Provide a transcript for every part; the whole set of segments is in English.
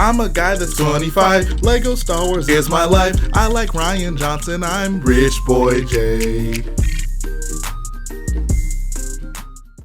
I'm a guy that's 25. Lego Star Wars is my life. I like Ryan Johnson. I'm Rich Boy J.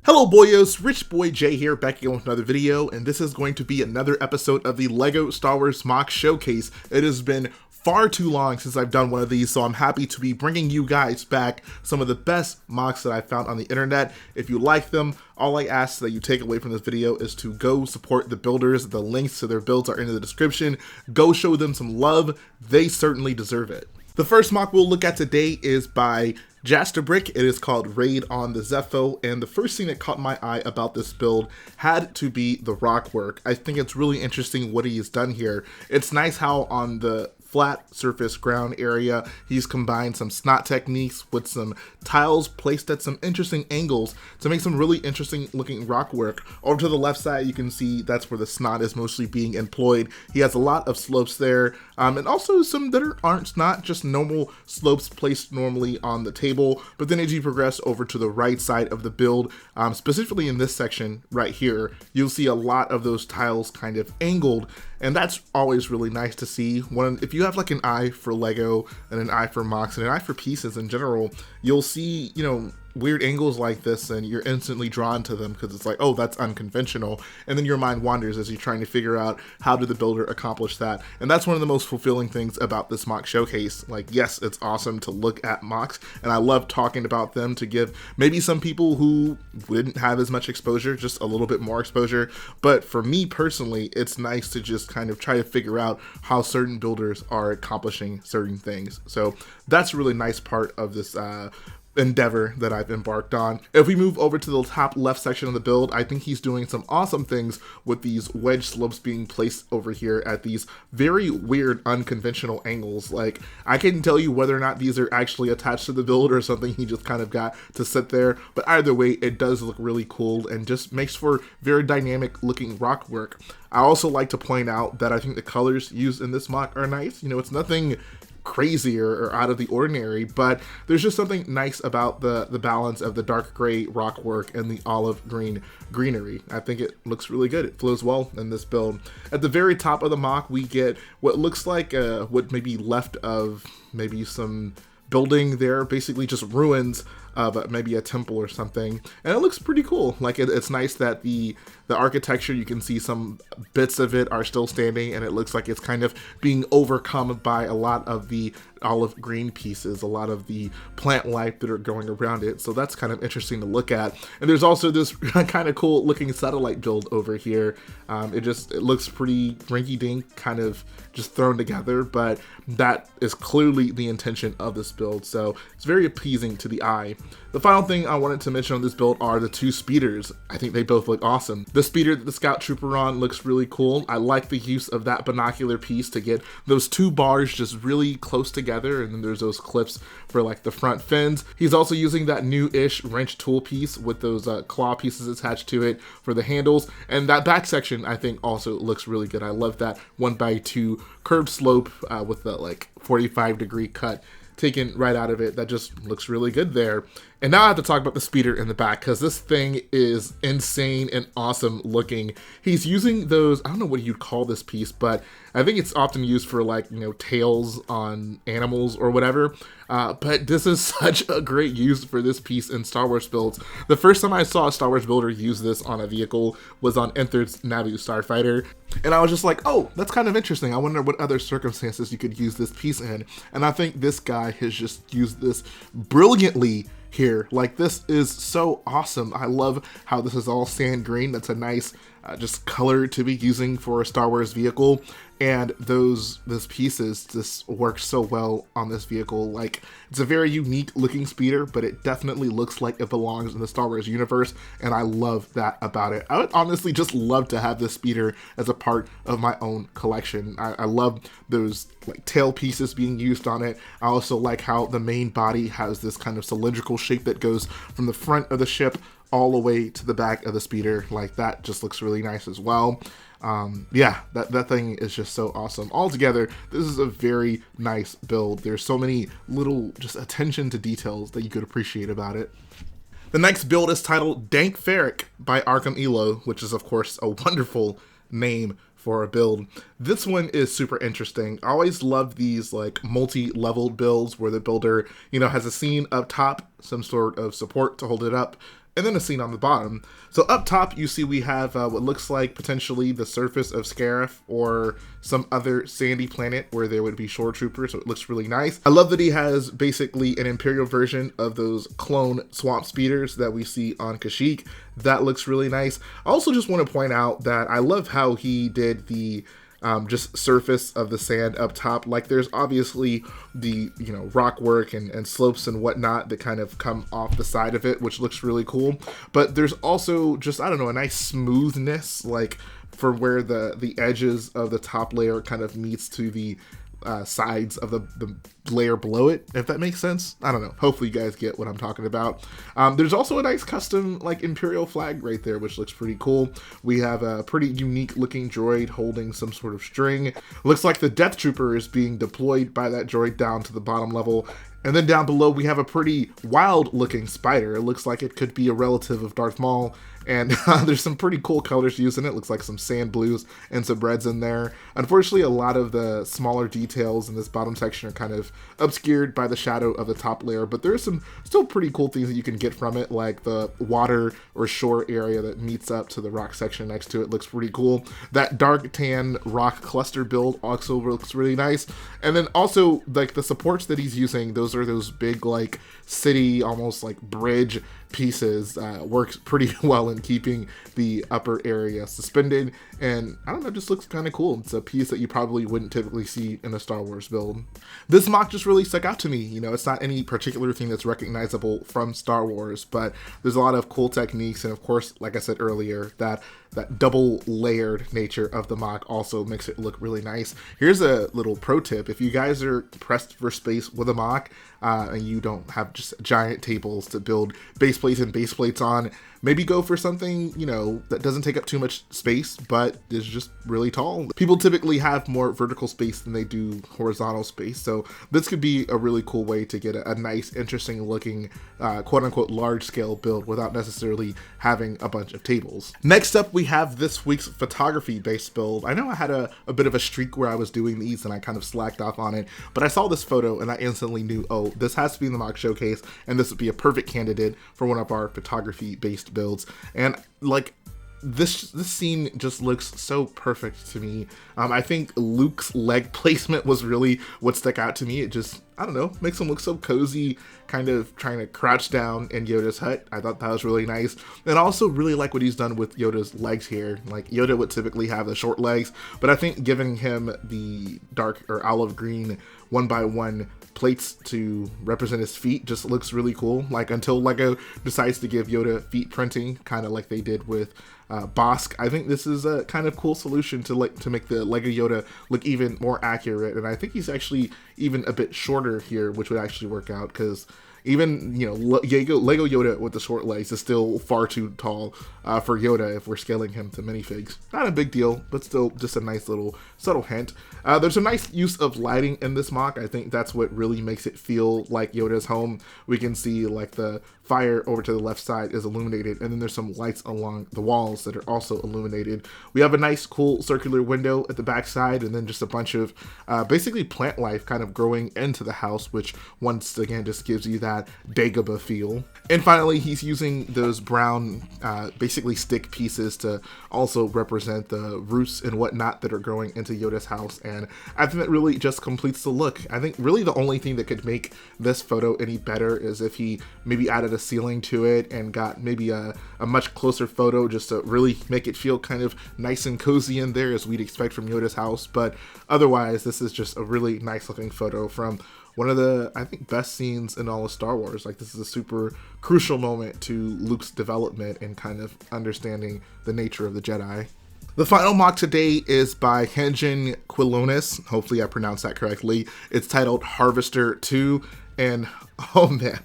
Hello boyos, Rich Boy J here, back again with another video, and this is going to be another episode of the Lego Star Wars MOC Showcase. It has been far too long since I've done one of these, so I'm happy to be bringing you guys back some of the best MOCs that I found on the internet. If you like them, all I ask that you take away from this video is to go support the builders. The links to their builds are in the description. Go show them some love. They certainly deserve it. The first MOC we'll look at today is by JastaBrick. It is called Raid on the Zepho, and the first thing that caught my eye about this build had to be the rock work. I think it's really interesting what he has done here. It's nice how on the flat surface ground area he's combined some snot techniques with some tiles placed at some interesting angles to make some really interesting looking rock work. Over to the left side you can see that's where the snot is mostly being employed. He has a lot of slopes there, and also some that aren't snot, just normal slopes placed normally on the table. But then as you progress over to the right side of the build, specifically in this section right here, you'll see a lot of those tiles kind of angled, and that's always really nice to see. If you have like an eye for Lego and an eye for MOCs and an eye for pieces in general, you'll see, you know, weird angles like this and you're instantly drawn to them because it's like, oh, that's unconventional, and then your mind wanders as you're trying to figure out how did the builder accomplish that. And that's one of the most fulfilling things about this MOC showcase. Like, yes, it's awesome to look at MOCs, and I love talking about them to give maybe some people who wouldn't have as much exposure just a little bit more exposure. But for me personally, it's nice to just kind of try to figure out how certain builders are accomplishing certain things. So that's a really nice part of this endeavor that I've embarked on. If we move over to the top left section of the build, I think he's doing some awesome things with these wedge slopes being placed over here at these very weird unconventional angles. Like, I couldn't tell you whether or not these are actually attached to the build or something he just kind of got to sit there, but either way it does look really cool and just makes for very dynamic looking rock work. I also like to point out that I think the colors used in this MOC are nice. You know, it's nothing crazy or out of the ordinary, but there's just something nice about the balance of the dark gray rock work and the olive green greenery. I think it looks really good. It flows well in this build. At the very top of the MOC, we get what looks like what may be left of maybe some building there, basically just ruins of maybe a temple or something, and it looks pretty cool. Like, it's nice that the architecture, you can see some bits of it are still standing, and it looks like it's kind of being overcome by a lot of the olive green pieces, a lot of the plant life that are going around it. So that's kind of interesting to look at. And there's also this kind of cool looking satellite build over here. It looks pretty rinky-dink, kind of just thrown together, but that is clearly the intention of this build, so it's very appeasing to the eye. The final thing I wanted to mention on this build are the two speeders. I think they both look awesome. The speeder that the Scout Trooper on looks really cool. I like the use of that binocular piece to get those two bars just really close together, and then there's those clips for like the front fins. He's also using that new-ish wrench tool piece with those claw pieces attached to it for the handles, and that back section I think also looks really good. I love that 1x2 curved slope with the like 45-degree cut taken right out of it. That just looks really good there. And now I have to talk about the speeder in the back, because this thing is insane and awesome looking. He's using those, I don't know what you'd call this piece, but I think it's often used for, like, you know, tails on animals or whatever. But this is such a great use for this piece in Star Wars builds. The first time I saw a Star Wars builder use this on a vehicle was on Entherd's Naboo Starfighter, and I was just like, oh, that's kind of interesting. I wonder what other circumstances you could use this piece in. And I think this guy has just used this brilliantly here. Like, this is so awesome. I love how this is all sand green. That's a nice just color to be using for a Star Wars vehicle, and those pieces just work so well on this vehicle. Like, it's a very unique looking speeder, but it definitely looks like it belongs in the Star Wars universe, and I love that about it. I would honestly just love to have this speeder as a part of my own collection. I love those like tail pieces being used on it. I also like how the main body has this kind of cylindrical shape that goes from the front of the ship all the way to the back of the speeder. Like, that just looks really nice as well. Yeah, that thing is just so awesome. Altogether, this is a very nice build. There's so many little just attention to details that you could appreciate about it. The next build is titled Dank Ferrik by Arkum, which is of course a wonderful name for a build. This one is super interesting. I always love these like multi-level builds where the builder, you know, has a scene up top, some sort of support to hold it up, and then a scene on the bottom. So up top, you see we have what looks like potentially the surface of Scarif or some other sandy planet where there would be shore troopers, so it looks really nice. I love that he has basically an Imperial version of those clone swamp speeders that we see on Kashyyyk. That looks really nice. I also just want to point out that I love how he did the just surface of the sand up top. Like there's obviously the, you know, rock work and slopes and whatnot that kind of come off the side of it, which looks really cool. But there's also just, I don't know, a nice smoothness, like for where the edges of the top layer kind of meets to the sides of the layer below it, if that makes sense. I don't know. Hopefully you guys get what I'm talking about. There's also a nice custom like Imperial flag right there, which looks pretty cool. We have a pretty unique looking droid holding some sort of string. Looks like the Death Trooper is being deployed by that droid down to the bottom level. And then down below we have a pretty wild looking spider. It looks like it could be a relative of Darth Maul. And there's some pretty cool colors used in it. Looks like some sand blues and some reds in there. Unfortunately, a lot of the smaller details in this bottom section are kind of obscured by the shadow of the top layer, but there's some still pretty cool things that you can get from it, like the water or shore area that meets up to the rock section next to it. Looks pretty cool. That dark tan rock cluster build also looks really nice. And then also like the supports that he's using, those are those big like city, almost like bridge pieces. Works pretty well in keeping the upper area suspended, and I don't know, just looks kind of cool. It's a piece that you probably wouldn't typically see in a Star Wars build. This MOC just really stuck out to me. You know, it's not any particular thing that's recognizable from Star Wars, but there's a lot of cool techniques, and of course, like I said earlier, that double layered nature of the MOC also makes it look really nice. Here's a little pro tip: if you guys are pressed for space with a MOC and you don't have just giant tables to build base plates and base plates on, maybe go for something, you know, that doesn't take up too much space but is just really tall. People typically have more vertical space than they do horizontal space, so this could be a really cool way to get a nice, interesting looking quote-unquote large scale build without necessarily having a bunch of tables. Next up, we have this week's photography based build. I know I had a bit of a streak where I was doing these and I kind of slacked off on it, but I saw this photo and I instantly knew, oh, this has to be in the MOC showcase, and this would be a perfect candidate for one of our photography based builds. And like this scene just looks so perfect to me. I think Luke's leg placement was really what stuck out to me. It just, I don't know, makes him look so cozy, kind of trying to crouch down in Yoda's hut. I thought that was really nice. And I also really like what he's done with Yoda's legs here. Like Yoda would typically have the short legs, but I think giving him the dark or olive green 1x1 plates to represent his feet just looks really cool. Like until Lego decides to give Yoda feet printing, kind of like they did with Bosk. I think this is a kind of cool solution to make the Lego Yoda look even more accurate, and I think he's actually even a bit shorter here, which would actually work out, because even, you know, Lego Yoda with the short legs is still far too tall for Yoda if we're scaling him to minifigs. Not a big deal, but still just a nice little subtle hint. There's a nice use of lighting in this MOC. I think that's what really makes it feel like Yoda's home. We can see like the fire over to the left side is illuminated, and then there's some lights along the walls that are also illuminated. We have a nice cool circular window at the back side, and then just a bunch of basically plant life kind of growing into the house, which once again just gives you that Dagobah feel. And finally, he's using those brown basically stick pieces to also represent the roots and whatnot that are growing into Yoda's house, and I think that really just completes the look. I think really the only thing that could make this photo any better is if he maybe added a ceiling to it and got maybe a much closer photo just to really make it feel kind of nice and cozy in there as we'd expect from Yoda's house. But otherwise, this is just a really nice looking photo from one of the, I think, best scenes in all of Star Wars. Like, this is a super crucial moment to Luke's development and kind of understanding the nature of the Jedi. The final MOC today is by Henjin Quilones. Hopefully I pronounced that correctly. It's titled Harvesotr 2, and oh man,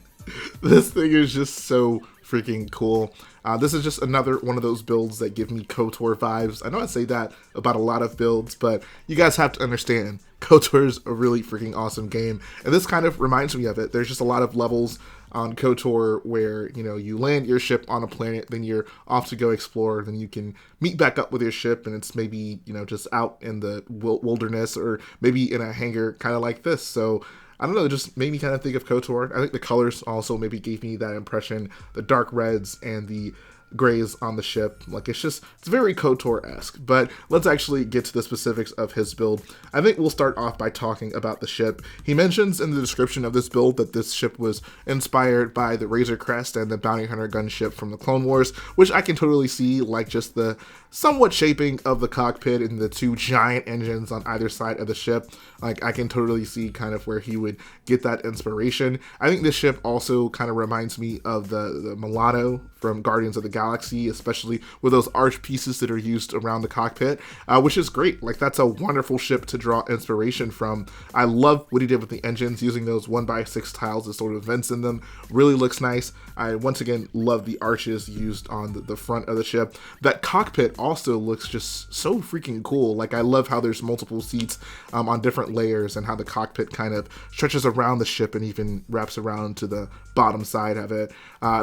this thing is just so freaking cool. This is just another one of those builds that give me KOTOR vibes. I know I say that about a lot of builds, but you guys have to understand, KOTOR is a really freaking awesome game, and this kind of reminds me of it. There's just a lot of levels on KOTOR where, you know, you land your ship on a planet, then you're off to go explore, then you can meet back up with your ship, and it's maybe, you know, just out in the wilderness, or maybe in a hangar kind of like this. So I don't know, it just made me kind of think of KOTOR. I think the colors also maybe gave me that impression, the dark reds and the grays on the ship. Like, it's very KOTOR-esque. But let's actually get to the specifics of his build. I think we'll start off by talking about the ship. He mentions in the description of this build that this ship was inspired by the Razor Crest and the Bounty Hunter gunship from the Clone Wars, which I can totally see, like just the somewhat shaping of the cockpit and the two giant engines on either side of the ship. Like, I can totally see kind of where he would get that inspiration. I think this ship also kind of reminds me of the Milano from Guardians of the Galaxy, especially with those arch pieces that are used around the cockpit, which is great. Like, that's a wonderful ship to draw inspiration from. I love what he did with the engines, using those 1x6 tiles as sort of vents in them. Really looks nice. I once again love the arches used on the front of the ship. That cockpit also looks just so freaking cool. Like, I love how there's multiple seats on different layers, and how the cockpit kind of stretches around the ship and even wraps around to the bottom side of it.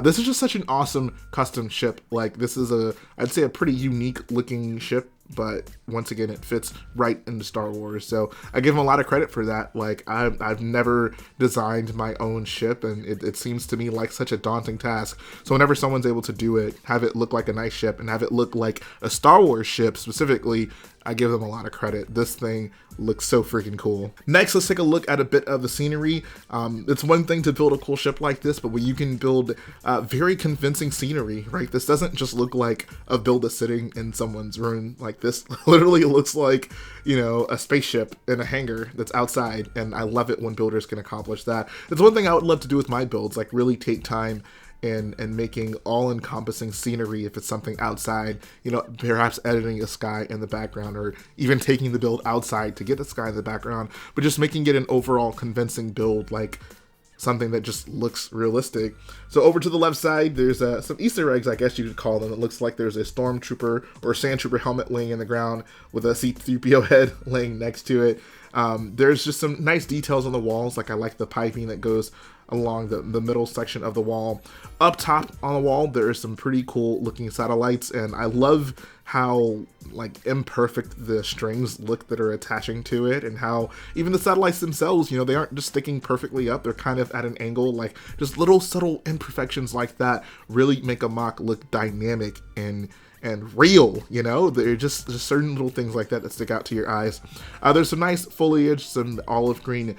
This is just such an awesome custom ship. Like, this is I'd say a pretty unique looking ship, but once again, it fits right into Star Wars. So I give him a lot of credit for that. Like, I've never designed my own ship, and it seems to me like such a daunting task. So whenever someone's able to do it, have it look like a nice ship, and have it look like a Star Wars ship specifically, I give them a lot of credit. This thing looks so freaking cool. Next, let's take a look at a bit of the scenery. It's one thing to build a cool ship like this, but when you can build very convincing scenery, right? This doesn't just look like a build that's sitting in someone's room. Like, this literally looks like, you know, a spaceship in a hangar that's outside, and I love it when builders can accomplish that. It's one thing I would love to do with my builds, like really take time and making all-encompassing scenery if it's something outside, you know, perhaps editing a sky in the background, or even taking the build outside to get the sky in the background, but just making it an overall convincing build, like something that just looks realistic. So over to the left side, there's some Easter eggs, I guess you could call them. It looks like there's a Stormtrooper or Sandtrooper helmet laying in the ground with a C-3PO head laying next to it. There's just some nice details on the walls. Like, I like the piping that goes along the middle section of the wall. Up top on the wall, there are some pretty cool looking satellites, and I love how like imperfect the strings look that are attaching to it, and how even the satellites themselves, you know, they aren't just sticking perfectly up, they're kind of at an angle. Like, just little subtle imperfections like that really make a MOC look dynamic and real, you know. They're just certain little things like that stick out to your eyes. There's some nice foliage, some olive green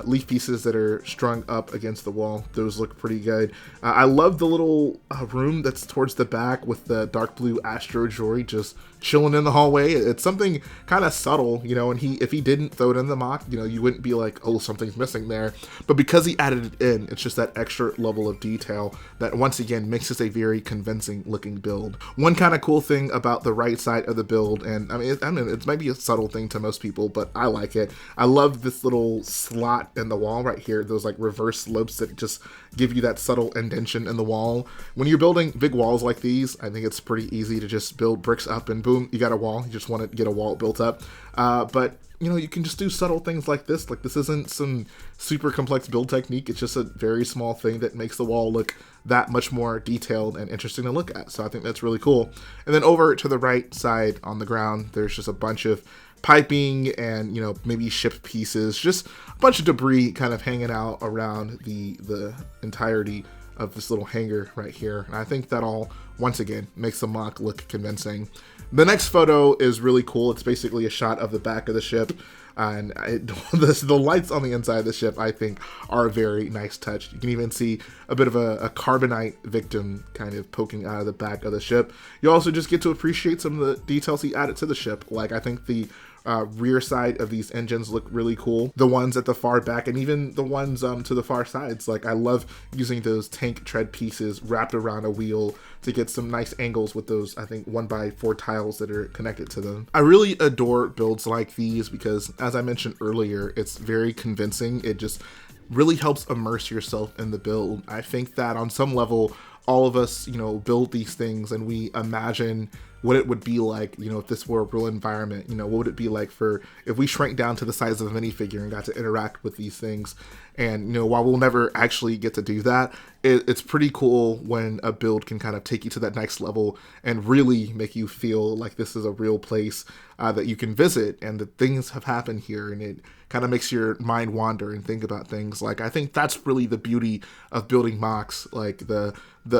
leaf pieces that are strung up against the wall. Those look pretty good. I love the little room that's towards the back with the dark blue Astro Droid just chilling in the hallway. It's something kind of subtle, you know, and if he didn't throw it in the MOC, you know, you wouldn't be like, oh, something's missing there. But because he added it in, it's just that extra level of detail that once again makes this a very convincing looking build. One kind of cool thing about the right side of the build, and I mean it might be a subtle thing to most people, but I like it. I love this little slot in the wall right here, those like reverse slopes that just give you that subtle indentation in the wall. When you're building big walls like these, I think it's pretty easy to just build bricks up and boom, you got a wall. You just want to get a wall built up. But you know, you can just do subtle things like this. Like, this isn't some super complex build technique. It's just a very small thing that makes the wall look that much more detailed and interesting to look at. So I think that's really cool. And then over to the right side on the ground, there's just a bunch of piping and, you know, maybe ship pieces, just a bunch of debris kind of hanging out around the entirety of this little hangar right here. And I think that all, once again, makes the MOC look convincing. The next photo is really cool. It's basically a shot of the back of the ship, and the lights on the inside of the ship, I think, are a very nice touch. You can even see a bit of a carbonite victim kind of poking out of the back of the ship. You also just get to appreciate some of the details he added to the ship. Like, I think the rear side of these engines look really cool. The ones at the far back, and even the ones to the far sides. Like, I love using those tank tread pieces wrapped around a wheel to get some nice angles with those, I think, 1x4 tiles that are connected to them. I really adore builds like these because, as I mentioned earlier, it's very convincing. It just really helps immerse yourself in the build. I think that on some level, all of us, you know, build these things and we imagine what it would be like, you know, if this were a real environment. You know, what would it be like for if we shrank down to the size of a minifigure and got to interact with these things. And, you know, while we'll never actually get to do that, it's pretty cool when a build can kind of take you to that next level and really make you feel like this is a real place that you can visit and that things have happened here, and it kind of makes your mind wander and think about things. Like, I think that's really the beauty of building MOCs, like the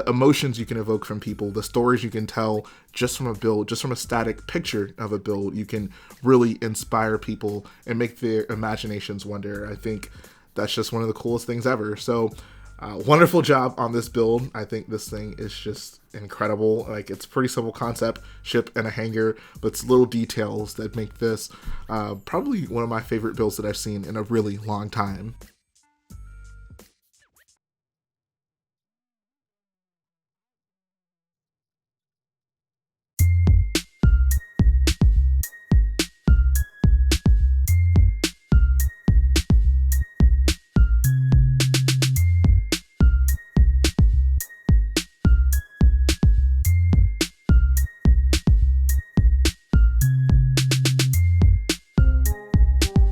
emotions you can evoke from people, the stories you can tell just from a build, just from a static picture of a build. You can really inspire people and make their imaginations wander. I think that's just one of the coolest things ever. So wonderful job on this build. I think this thing is just incredible. Like, it's a pretty simple concept, ship and a hanger, but it's little details that make this probably one of my favorite builds that I've seen in a really long time.